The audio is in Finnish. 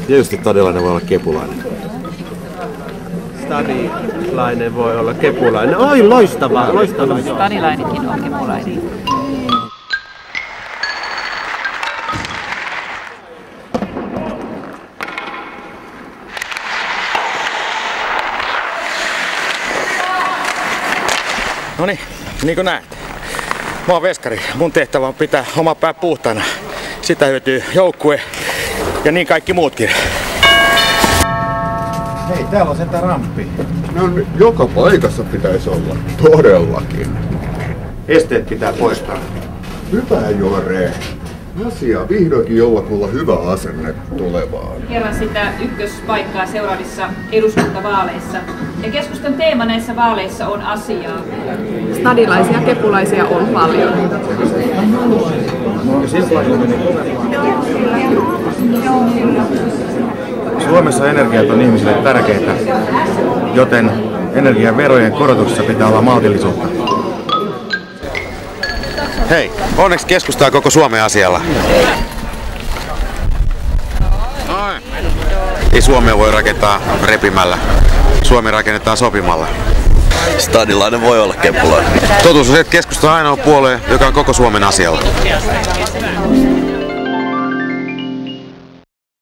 Tietysti Stadilainen voi olla kepulainen. Stadilainen voi olla kepulainen. Oi, loistavaa, loistavaa. Stadilainenkin on kepulainen. Noniin, niin kuin näet. Mä oon veskari. Mun tehtävä on pitää oma pää puhtaana. Sitä hyötyy joukkue ja niin kaikki muutkin. Hei, täällä on sentään ramppi. No joka paikassa pitäisi olla. Todellakin. Esteet pitää poistaa. Hyvä Jore. Asia vihdoinkin joulat mulla hyvä asenne tulevaan. Kerran sitä ykköspaikkaa seuraavissa eduskuntavaaleissa. Ja keskustan teema näissä vaaleissa on asiaa. Stadilaisia kepulaisia on paljon. Suomessa energiat on ihmisille tärkeitä, joten energiaverojen korotuksessa pitää olla maltillisuutta. Hei, onneksi keskustaa koko Suomen asialla. Ei Suomea voi rakentaa repimällä. Suomi rakennetaan sopimalla. Stadilainen voi olla kepulainen. Totuus on se, että keskusta on ainoa puolue, joka on koko Suomen asialla.